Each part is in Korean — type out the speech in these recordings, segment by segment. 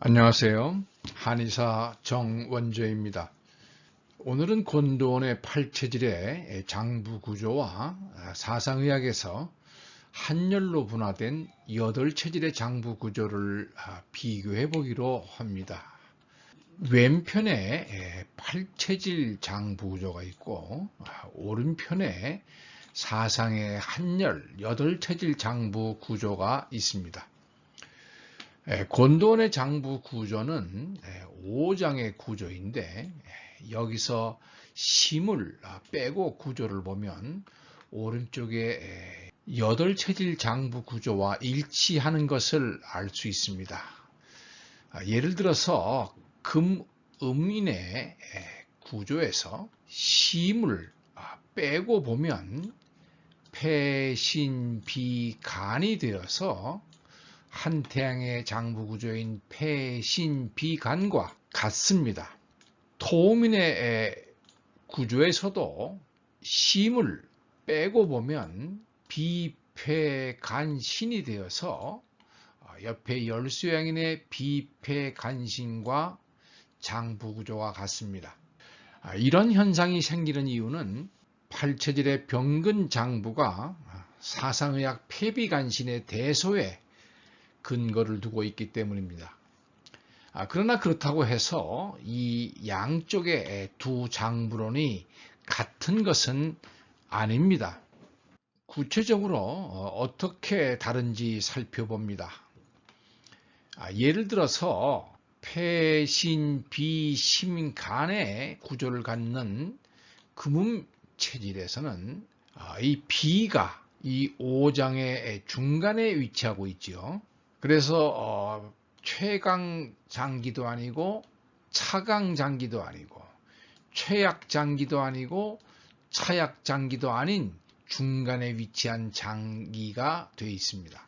안녕하세요. 한의사 정원조입니다. 오늘은 권도원의 팔체질의 장부 구조와 사상의학에서 한열로 분화된 8체질의 장부 구조를 비교해 보기로 합니다. 왼편에 8체질 장부 구조가 있고 오른편에 사상의 한열 8체질 장부 구조가 있습니다. 권도원의 장부 구조는 5장의 구조인데 여기서 심을 빼고 구조를 보면 오른쪽에 8체질 장부 구조와 일치하는 것을 알 수 있습니다. 예를 들어서 금음인의 구조에서 심을 빼고 보면 폐신비간이 되어서 한태양의 장부 구조인 폐신비간과 같습니다. 토음인의 구조에서도 심을 빼고 보면 비폐간신이 되어서 옆에 열쇠양인의 비폐간신과 장부 구조와 같습니다. 이런 현상이 생기는 이유는 팔체질의 병근 장부가 사상의학 폐비간신의 대소에 근거를 두고 있기 때문입니다. 그러나 그렇다고 해서 이 양쪽의 두 장부론이 같은 것은 아닙니다. 구체적으로 어떻게 다른지 살펴봅니다. 예를 들어서 폐신비심간의 구조를 갖는 금음 체질에서는 이 비가 이 5장의 중간에 위치하고 있죠. 그래서 최강장기도 아니고 차강장기도 아니고 최약장기도 아니고 차약장기도 아닌 중간에 위치한 장기가 되어 있습니다.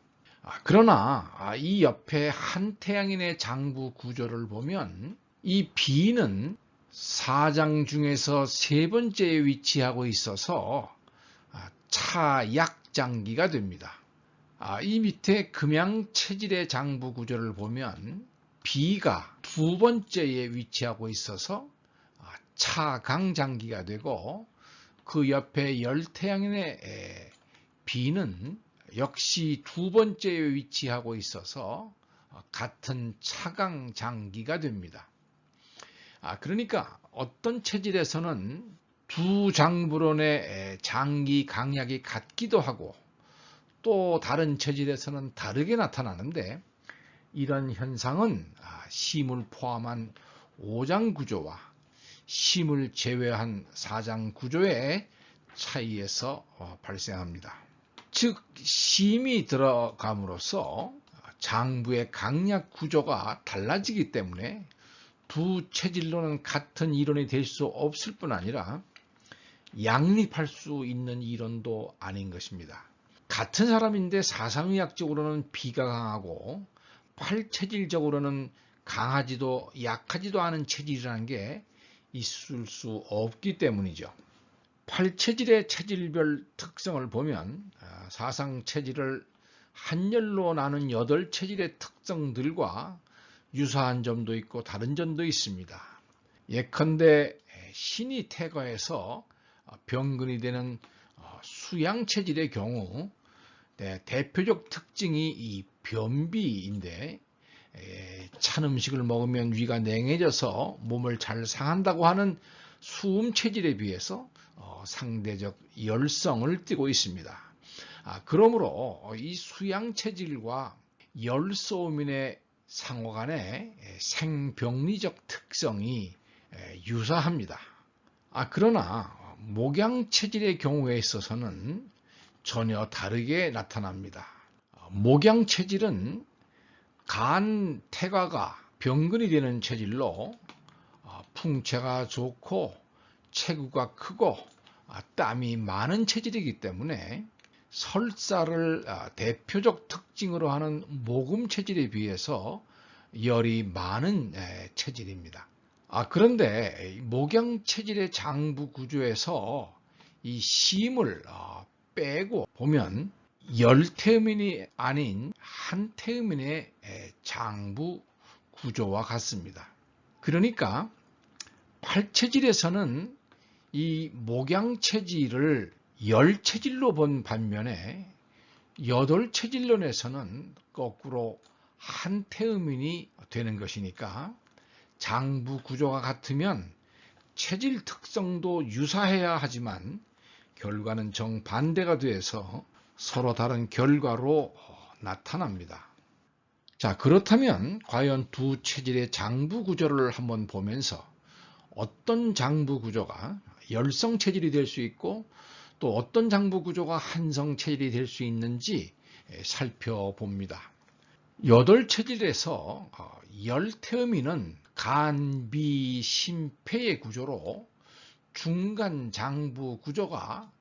그러나 이 옆에 한태양인의 장부 구조를 보면 이 비는 4장 중에서 세 번째에 위치하고 있어서 차약장기가 됩니다. 이 밑에 금양체질의 장부 구조를 보면 비가 두 번째에 위치하고 있어서 차강장기가 되고 그 옆에 열태양인의 비는 역시 두 번째에 위치하고 있어서 같은 차강장기가 됩니다. 그러니까 어떤 체질에서는 두 장부론의 장기 강약이 같기도 하고 또 다른 체질에서는 다르게 나타나는데 이런 현상은 심을 포함한 5장 구조와 심을 제외한 4장 구조의 차이에서 발생합니다. 즉 심이 들어감으로써 장부의 강약 구조가 달라지기 때문에 두 체질로는 같은 이론이 될 수 없을 뿐 아니라 양립할 수 있는 이론도 아닌 것입니다. 같은 사람인데 사상의학적으로는 비가 강하고 팔체질적으로는 강하지도 약하지도 않은 체질이라는 게 있을 수 없기 때문이죠. 팔체질의 체질별 특성을 보면 사상체질을 한열로 나눈 8체질의 특성들과 유사한 점도 있고 다른 점도 있습니다. 예컨대 신이 태거해서 병근이 되는 수양체질의 경우 대표적 특징이 이 변비인데 찬 음식을 먹으면 위가 냉해져서 몸을 잘 상한다고 하는 수음 체질에 비해서 상대적 열성을 띠고 있습니다. 그러므로 이 수양 체질과 열소음인의 상호간의 생병리적 특성이 유사합니다. 그러나 목양 체질의 경우에 있어서는 전혀 다르게 나타납니다. 목양 체질은 간 태과가 병근이 되는 체질로 풍채가 좋고 체구가 크고 땀이 많은 체질이기 때문에 설사를 대표적 특징으로 하는 모금 체질에 비해서 열이 많은 체질입니다. 그런데 목양 체질의 장부 구조에서 이 심을 빼고 보면 열태음인이 아닌 한태음인의 장부 구조와 같습니다. 그러니까 팔체질에서는 이 목양체질을 열체질로 본 반면에 여덟체질론에서는 거꾸로 한태음인이 되는 것이니까 장부 구조가 같으면 체질 특성도 유사해야 하지만 결과는 정반대가 돼서 서로 다른 결과로 나타납니다. 자, 그렇다면 과연 두 체질의 장부 구조를 한번 보면서 어떤 장부 구조가 열성 체질이 될 수 있고 또 어떤 장부 구조가 한성 체질이 될 수 있는지 살펴봅니다. 여덟 체질에서 열태음인은 간, 비, 심폐의 구조로 중간 장부 구조가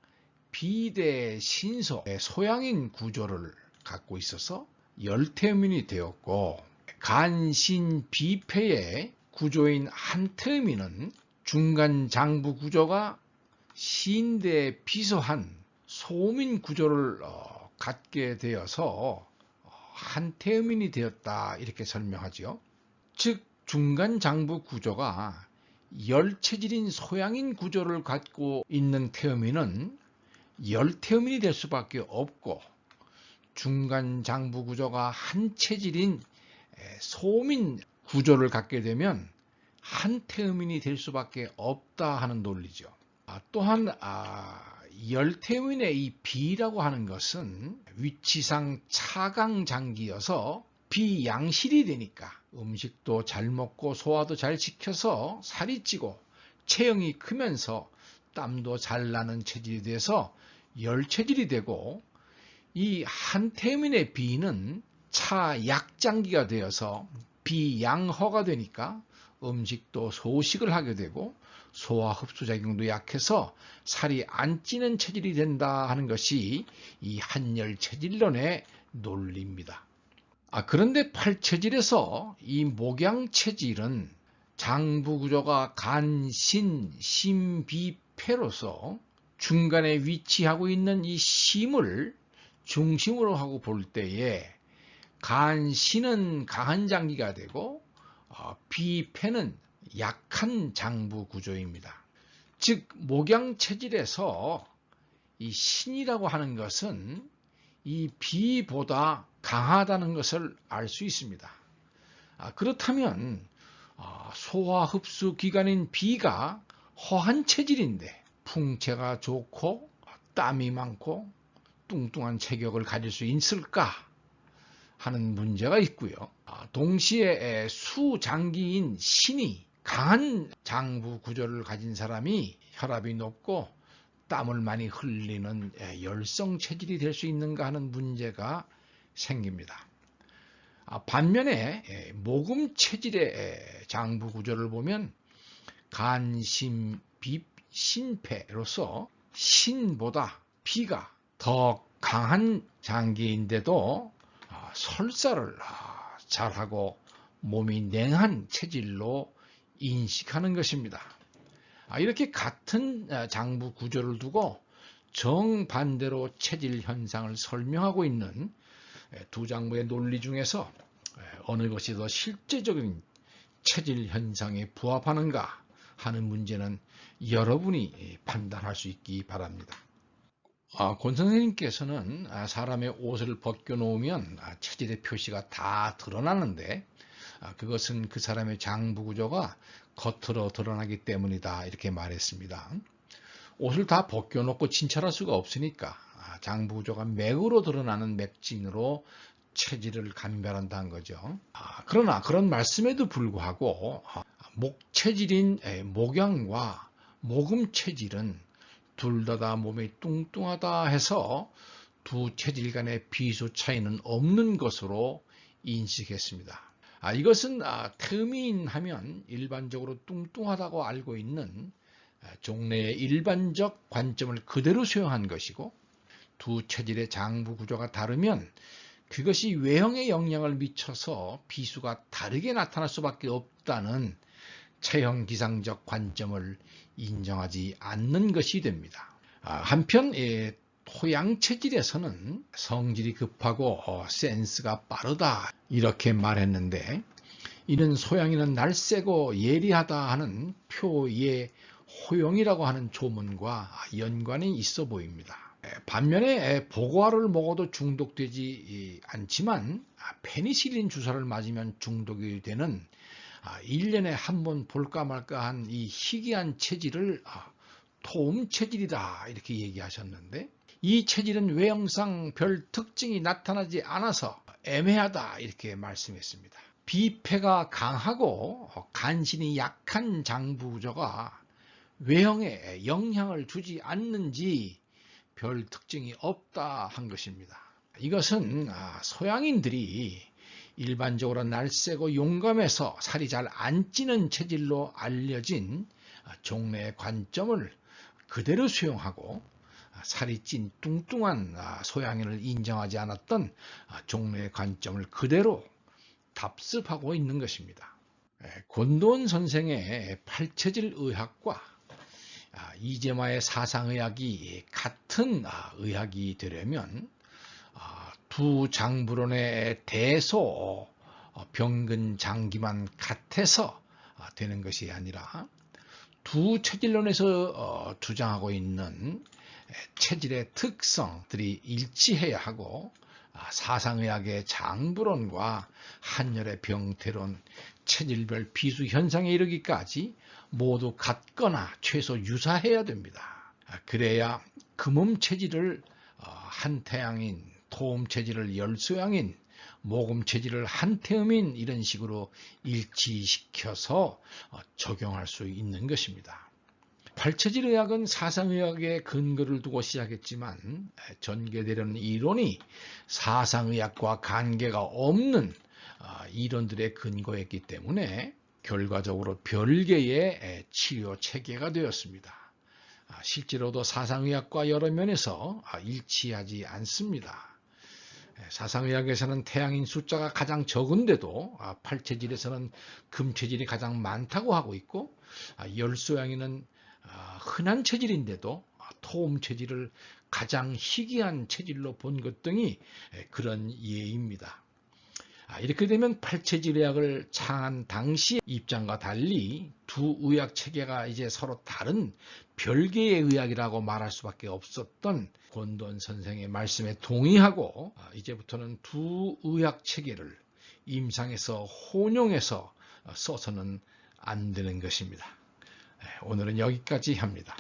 비대, 신소, 소양인 구조를 갖고 있어서 열태음인이 되었고, 간, 신, 비폐의 구조인 한태음인은 중간 장부 구조가 신대, 비소한 소민 구조를 갖게 되어서 한태음인이 되었다 이렇게 설명하죠. 즉 중간 장부 구조가 열체질인 소양인 구조를 갖고 있는 태음인은 열태음인이 될 수밖에 없고 중간 장부 구조가 한체질인 소민 구조를 갖게 되면 한태음인이 될 수밖에 없다 하는 논리죠. 또한 열태음인의 이 비라고 하는 것은 위치상 차강장기여서 비양실이 되니까 음식도 잘 먹고 소화도 잘 시켜서 살이 찌고 체형이 크면서 땀도 잘 나는 체질이 돼서 열체질이 되고, 이 한태음인의 비는 차약장기가 되어서 비양허가 되니까 음식도 소식을 하게 되고 소화 흡수 작용도 약해서 살이 안 찌는 체질이 된다 하는 것이 이 한열 체질론의 논리입니다. 그런데 팔체질에서 이 목양 체질은 장부 구조가 간, 신, 심비패로서 중간에 위치하고 있는 이 심을 중심으로 하고 볼 때에 간, 신은 강한 장기가 되고 비패는 약한 장부 구조입니다. 즉 목양 체질에서 이 신이라고 하는 것은 이 비보다 강하다는 것을 알 수 있습니다. 그렇다면 소화 흡수 기관인 비가 허한 체질인데 풍채가 좋고 땀이 많고 뚱뚱한 체격을 가질 수 있을까 하는 문제가 있고요. 동시에 수장기인 신이 강한 장부 구조를 가진 사람이 혈압이 높고 땀을 많이 흘리는 열성 체질이 될 수 있는가 하는 문제가 생깁니다. 반면에 모금 체질의 장부 구조를 보면 간심, 비, 신패로서 신보다 비가 더 강한 장기인데도 설사를 잘하고 몸이 냉한 체질로 인식하는 것입니다. 이렇게 같은 장부 구조를 두고 정반대로 체질 현상을 설명하고 있는 두 장부의 논리 중에서 어느 것이 더 실제적인 체질 현상에 부합하는가 하는 문제는 여러분이 판단할 수 있기 바랍니다. 권 선생님께서는 사람의 옷을 벗겨놓으면 체질의 표시가 다 드러나는데 그것은 그 사람의 장부 구조가 겉으로 드러나기 때문이다 이렇게 말했습니다. 옷을 다 벗겨놓고 진찰할 수가 없으니까 장부 구조가 맥으로 드러나는 맥진으로 체질을 감별한다는 거죠. 그러나 그런 말씀에도 불구하고 목체질인 목양과 모금체질은 둘 다 몸이 뚱뚱하다 해서 두 체질 간의 비수 차이는 없는 것으로 인식했습니다. 이것은 태음인 하면 일반적으로 뚱뚱하다고 알고 있는 종래의 일반적 관점을 그대로 수용한 것이고, 두 체질의 장부 구조가 다르면 그것이 외형에 영향을 미쳐서 비수가 다르게 나타날 수밖에 없다는 체형 기상적 관점을 인정하지 않는 것이 됩니다. 한편 토양 체질에서는 성질이 급하고 센스가 빠르다 이렇게 말했는데, 이는 소양이는 날쌔고 예리하다 하는 표의 호용이라고 하는 조문과 연관이 있어 보입니다. 반면에 보고알을 먹어도 중독되지 않지만 페니실린 주사를 맞으면 중독이 되는 1년에 한 번 볼까 말까 한 이 희귀한 체질을 토음 체질이다 이렇게 얘기하셨는데, 이 체질은 외형상 별 특징이 나타나지 않아서 애매하다 이렇게 말씀했습니다. 비패가 강하고 간신이 약한 장부조가 외형에 영향을 주지 않는지 별 특징이 없다 한 것입니다. 이것은 소양인들이 일반적으로 날쌔고 용감해서 살이 잘 안 찌는 체질로 알려진 종래의 관점을 그대로 수용하고 살이 찐 뚱뚱한 소양인을 인정하지 않았던 종래의 관점을 그대로 답습하고 있는 것입니다. 권도원 선생의 팔체질 의학과 이재마의 사상의학이 같은 의학이 되려면 두 장부론의 대소 병근 장기만 같아서 되는 것이 아니라 두 체질론에서 주장하고 있는 체질의 특성들이 일치해야 하고, 사상의학의 장부론과 한열의 병태론, 체질별 비수 현상에 이르기까지 모두 같거나 최소 유사해야 됩니다. 그래야 금음 체질을 한태양인, 토음 체질을 열소양인, 모금 체질을 한태음인 이런 식으로 일치시켜서 적용할 수 있는 것입니다. 팔체질 의학은 사상의학에 근거를 두고 시작했지만 전개되려는 이론이 사상의학과 관계가 없는 이론들의 근거였기 때문에 결과적으로 별개의 치료 체계가 되었습니다. 실제로도 사상의학과 여러 면에서 일치하지 않습니다. 사상의학에서는 태양인 숫자가 가장 적은데도 팔체질에서는 금체질이 가장 많다고 하고 있고, 열소양이는 흔한 체질인데도 토음 체질을 가장 희귀한 체질로 본 것 등이 그런 예입니다. 이렇게 되면 팔체질의학을 창한 당시 입장과 달리 두 의학 체계가 이제 서로 다른 별개의 의학이라고 말할 수밖에 없었던 권도원 선생의 말씀에 동의하고, 이제부터는 두 의학 체계를 임상에서 혼용해서 써서는 안 되는 것입니다. 오늘은 여기까지 합니다.